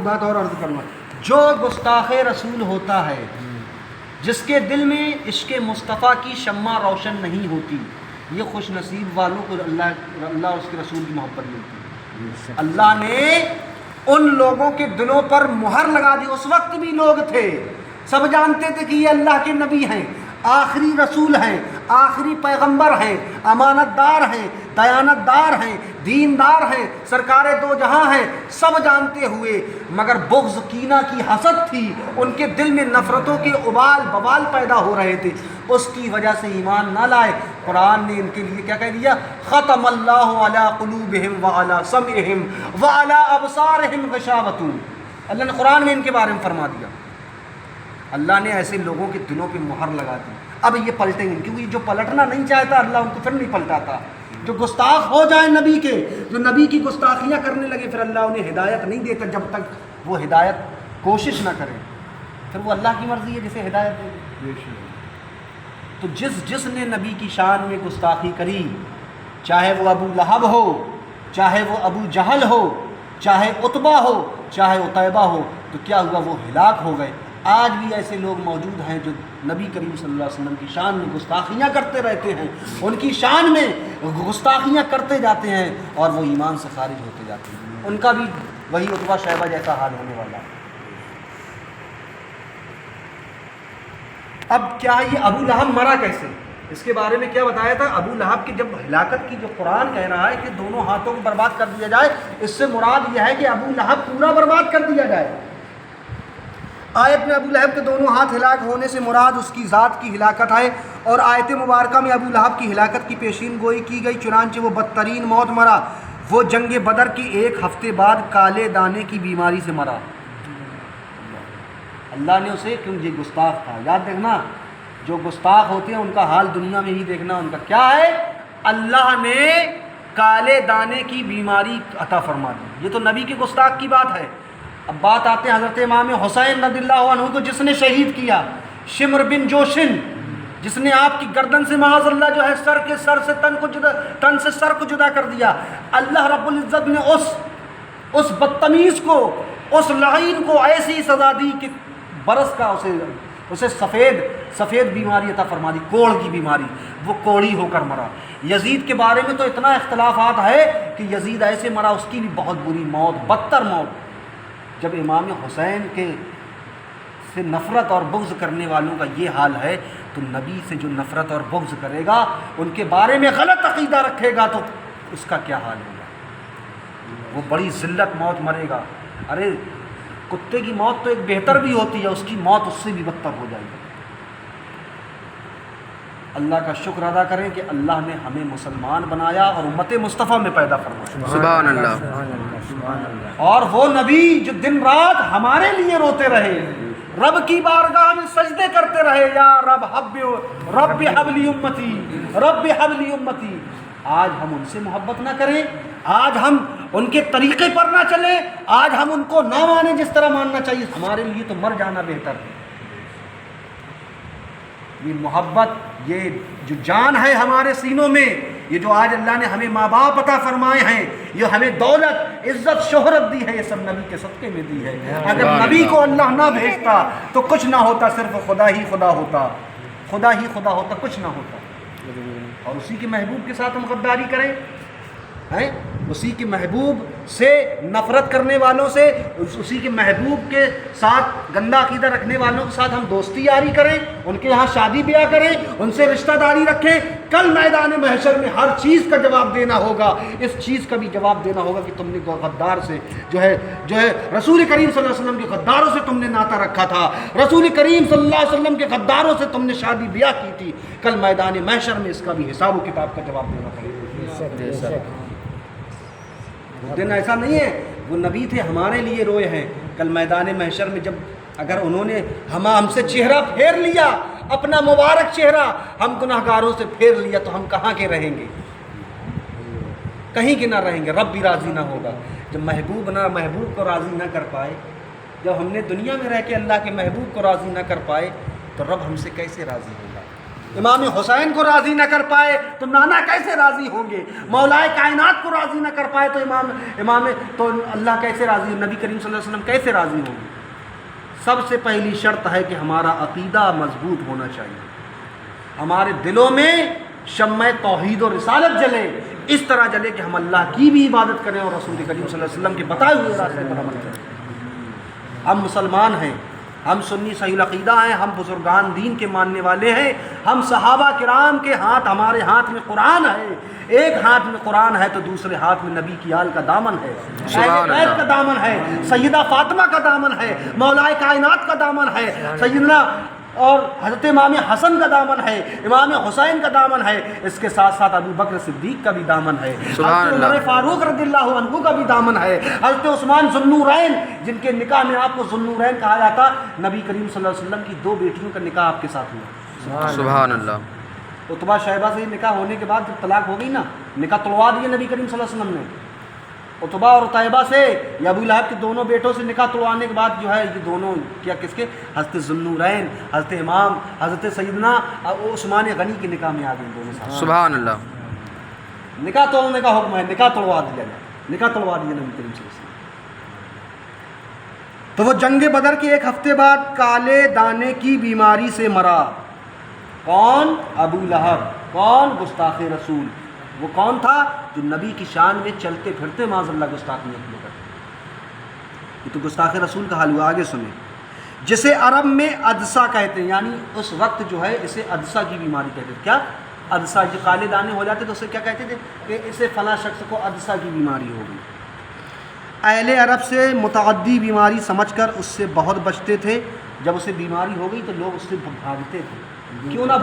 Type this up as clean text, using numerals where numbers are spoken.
بات اور عرض کرنا، جو گستاخ رسول ہوتا ہے، جس کے دل میں عشق مصطفیٰ کی شمع روشن نہیں ہوتی، یہ خوش نصیب والوں کو اللہ اور اس کے رسول کی محبت ملتی ہے۔ اللہ نے ان لوگوں کے دلوں پر مہر لگا دی۔ اس وقت بھی لوگ تھے، سب جانتے تھے کہ یہ اللہ کے نبی ہیں، آخری رسول ہیں، آخری پیغمبر ہیں، امانت دار ہیں، دیانت دار ہیں، دیندار ہیں، سرکار دو جہاں ہیں، سب جانتے ہوئے مگر بغض کینہ کی حسد تھی، ان کے دل میں نفرتوں کے ابال بوال پیدا ہو رہے تھے، اس کی وجہ سے ایمان نہ لائے۔ قرآن نے ان کے لیے کیا کہہ دیا؟ ختم اللہ علی قلوبہم وعلی سمعہم وعلی ابصارہم غشاوۃ۔ اللہ نے قرآن میں ان کے بارے میں فرما دیا، اللہ نے ایسے لوگوں کے دلوں پہ مہر لگا دی۔ اب یہ پلٹیں گے، کیونکہ جو پلٹنا نہیں چاہتا اللہ ان کو پھر نہیں پلٹاتا۔ جو گستاخ ہو جائیں نبی کے، جو نبی کی گستاخیاں کرنے لگے، پھر اللہ انہیں ہدایت نہیں دیتا جب تک وہ ہدایت کوشش نہ کرے، پھر وہ اللہ کی مرضی ہے جسے ہدایت دے۔ تو جس نے نبی کی شان میں گستاخی کری، چاہے وہ ابو لہب ہو، چاہے وہ ابو جہل ہو، چاہے عتبہ ہو، چاہے عتیبہ ہو، تو کیا ہوا؟ وہ ہلاک ہو گئے۔ آج بھی ایسے لوگ موجود ہیں جو نبی کریم صلی اللہ علیہ وسلم کی شان میں گستاخیاں کرتے رہتے ہیں، ان کی شان میں گستاخیاں کرتے جاتے ہیں اور وہ ایمان سے خارج ہوتے جاتے ہیں۔ ان کا بھی وہی عتبہ شیبہ جیسا حال ہونے والا ہے۔ اب کیا ہے یہ ابو لہب مرا کیسے؟ اس کے بارے میں کیا بتایا تھا؟ ابو لہب کی جب ہلاکت کی جو قرآن کہہ رہا ہے کہ دونوں ہاتھوں کو برباد کر دیا جائے، اس سے مراد یہ ہے کہ ابو لہب پورا برباد کر دیا جائے۔ آیت میں ابو لہب کے دونوں ہاتھ ہلاک ہونے سے مراد اس کی ذات کی ہلاکت ہے، اور آیت مبارکہ میں ابو لہب کی ہلاکت کی پیشین گوئی کی گئی، چنانچہ وہ بدترین موت مرا۔ وہ جنگ بدر کی 1 ہفتے بعد کالے دانے کی بیماری سے مرا۔ اللہ نے اسے، کیوں؟ یہ گستاخ تھا۔ یاد دیکھنا، جو گستاخ ہوتے ہیں ان کا حال دنیا میں ہی دیکھنا، ان کا کیا ہے؟ اللہ نے کالے دانے کی بیماری عطا فرما دی۔ یہ تو نبی کے گستاخ کی بات ہے۔ اب بات آتے ہیں حضرت امام حسین رضی اللہ عنہ کو، جس نے شہید کیا، شمر بن جوشن، جس نے آپ کی گردن سے معاذ اللہ جو ہے تن سے سر کو جدا کر دیا۔ اللہ رب العزت نے اس بدتمیز کو، اس لعین کو ایسی سزا دی کہ برس کا اسے سفید بیماری عطا فرما دی، کوڑ کی بیماری، وہ کوڑی ہو کر مرا۔ یزید کے بارے میں تو اتنا اختلافات ہے کہ یزید ایسے مرا، اس کی بھی بہت بری موت، بدتر موت۔ جب امام حسین سے نفرت اور بغض کرنے والوں کا یہ حال ہے، تو نبی سے جو نفرت اور بغض کرے گا، ان کے بارے میں غلط عقیدہ رکھے گا، تو اس کا کیا حال ہوگا؟ وہ بڑی ذلت موت مرے گا۔ ارے کتے کی موت تو ایک بہتر بھی ہوتی ہے، اس کی موت اس سے بھی بدتر ہو جائے گی۔ اللہ کا شکر ادا کریں کہ اللہ نے ہمیں مسلمان بنایا اور امت مصطفیٰ میں پیدا فرمایا۔ سبحان اللہ۔ اور وہ نبی جو دن رات ہمارے لیے روتے رہے، رب کی بارگاہ میں سجدے کرتے رہے، یا رب حبلی امتی، رب حبلی امتی۔ آج ہم ان سے محبت نہ کریں، آج ہم ان کے طریقے پر نہ چلیں، آج ہم ان کو نہ مانیں جس طرح ماننا چاہیے، ہمارے لیے تو مر جانا بہتر ہے۔ یہ محبت، یہ جو جان ہے ہمارے سینوں میں، یہ جو آج اللہ نے ہمیں ماں باپ عطا فرمائے ہیں، یہ ہمیں دولت، عزت، شہرت دی ہے، یہ سب نبی کے صدقے میں دی ہے۔ اگر نبی کو اللہ نہ بھیجتا تو کچھ نہ ہوتا، صرف خدا ہی خدا ہوتا، خدا ہی خدا ہوتا، کچھ نہ ہوتا۔ اور اسی کے محبوب کے ساتھ ہم غداری کریں، اسی کے محبوب سے نفرت کرنے والوں سے، اسی کے محبوب کے ساتھ گندا عقیدہ رکھنے والوں کے ساتھ ہم دوستی یاری کریں، ان کے یہاں شادی بیاہ کریں، ان سے رشتہ داری رکھیں۔ کل میدان محشر میں ہر چیز کا جواب دینا ہوگا، اس چیز کا بھی جواب دینا ہوگا کہ تم نے غدار سے جو ہے رسول کریم صلی اللہ علیہ وسلم کے غداروں سے تم نے ناطہ رکھا تھا، رسول کریم صلی اللہ علیہ وسلم کے غداروں سے تم نے شادی بیاہ کی تھی۔ کل میدان محشر میں اس کا بھی حساب و کتاب کا جواب دینا پڑے گا۔ وہ دن ایسا نہیں ہے، وہ نبی تھے ہمارے لیے روئے ہیں۔ کل میدان محشر میں جب اگر انہوں نے ہم سے چہرہ پھیر لیا، اپنا مبارک چہرہ ہم گناہگاروں سے پھیر لیا، تو ہم کہاں کے رہیں گے؟ کہیں کے نہ رہیں گے، رب بھی راضی نہ ہوگا۔ جب محبوب کو راضی نہ کر پائے، جب ہم نے دنیا میں رہ کے اللہ کے محبوب کو راضی نہ کر پائے، تو رب ہم سے کیسے راضی ہوگا؟ امام حسین کو راضی نہ کر پائے تو نانا کیسے راضی ہوں گے؟ مولائے کائنات کو راضی نہ کر پائے تو امام تو اللہ کیسے راضی، نبی کریم صلی اللہ علیہ وسلم کیسے راضی ہوں گے؟ سب سے پہلی شرط ہے کہ ہمارا عقیدہ مضبوط ہونا چاہیے، ہمارے دلوں میں شمع توحید و رسالت جلے، اس طرح جلے کہ ہم اللہ کی بھی عبادت کریں اور رسول کریم صلی اللہ علیہ وسلم کے بتائے ہوئے راستے پر عمل کریں۔ ہم مسلمان ہیں، ہم سنی صحیح العقیدہ ہیں، ہم بزرگان دین کے ماننے والے ہیں، ہم صحابہ کرام کے ہاتھ، ہمارے ہاتھ میں قرآن ہے، ایک ہاتھ میں قرآن ہے تو دوسرے ہاتھ میں نبی کی آل کا دامن ہے، اہل بیت کا دامن ہے، سیدہ فاطمہ کا دامن ہے، مولائے کائنات کا دامن ہے، سیدنا اور حضرت امام حسن کا دامن ہے، امام حسین کا دامن ہے، اس کے ساتھ ساتھ ابو بکر صدیق کا بھی دامن ہے، حضرت عمر فاروق رضی اللہ عنہ کا بھی دامن ہے، حضرت عثمان ذو النورین جن کے نکاح میں آپ کو ذو النورین کہا جاتا، نبی کریم صلی اللہ علیہ وسلم کی 2 بیٹیوں کا نکاح آپ کے ساتھ ہوا۔ سبحان اللہ۔ عتبہ شیبہ سے نکاح ہونے کے بعد جب طلاق ہو گئی نا، نکاح توڑوا دیے نبی کریم صلی اللہ علیہ وسلم نے، عتبہ اور طیبہ سے یا ابو لہب کے دونوں بیٹوں سے نکاح توڑوانے کے بعد جو ہے یہ دونوں کیا کس کے، حضرت ذو النورین، حضرت امام حضرت سیدنا عثمان غنی کے نکاح میں آ گئے دونوں ساتھ۔ سبحان اللہ۔ نکاح توڑنے کا حکم ہے، نکاح توڑوا دیا جائے، نکاح توڑوا دیا نبی کریم صلی اللہ علیہ وسلم۔ تو وہ جنگ بدر کے 1 ہفتے بعد کالے دانے کی بیماری سے مرا۔ کون؟ ابو لہب۔ کون؟ گستاخ رسول۔ وہ کون تھا؟ جو نبی کی شان میں چلتے پھرتے معاذ اللہ گستاخیاں کیا کرتے۔ یہ تو گستاخ رسول کا حال ہوا، آگے سنیں۔ جسے عرب میں عدسہ کہتے ہیں، یعنی اس وقت جو ہے اسے عدسہ کی بیماری کہتے تھے۔ کیا؟ عدسہ، جو کالے دانے ہو جاتے تو اسے کیا کہتے تھے؟ کہ اسے فلاں شخص کو عدسہ کی بیماری ہو گئی۔ اہل عرب سے متعدی بیماری سمجھ کر اس سے بہت بچتے تھے، جب اسے بیماری ہو گئی تو لوگ اس سے بھاگتے تھے، کیوں نہ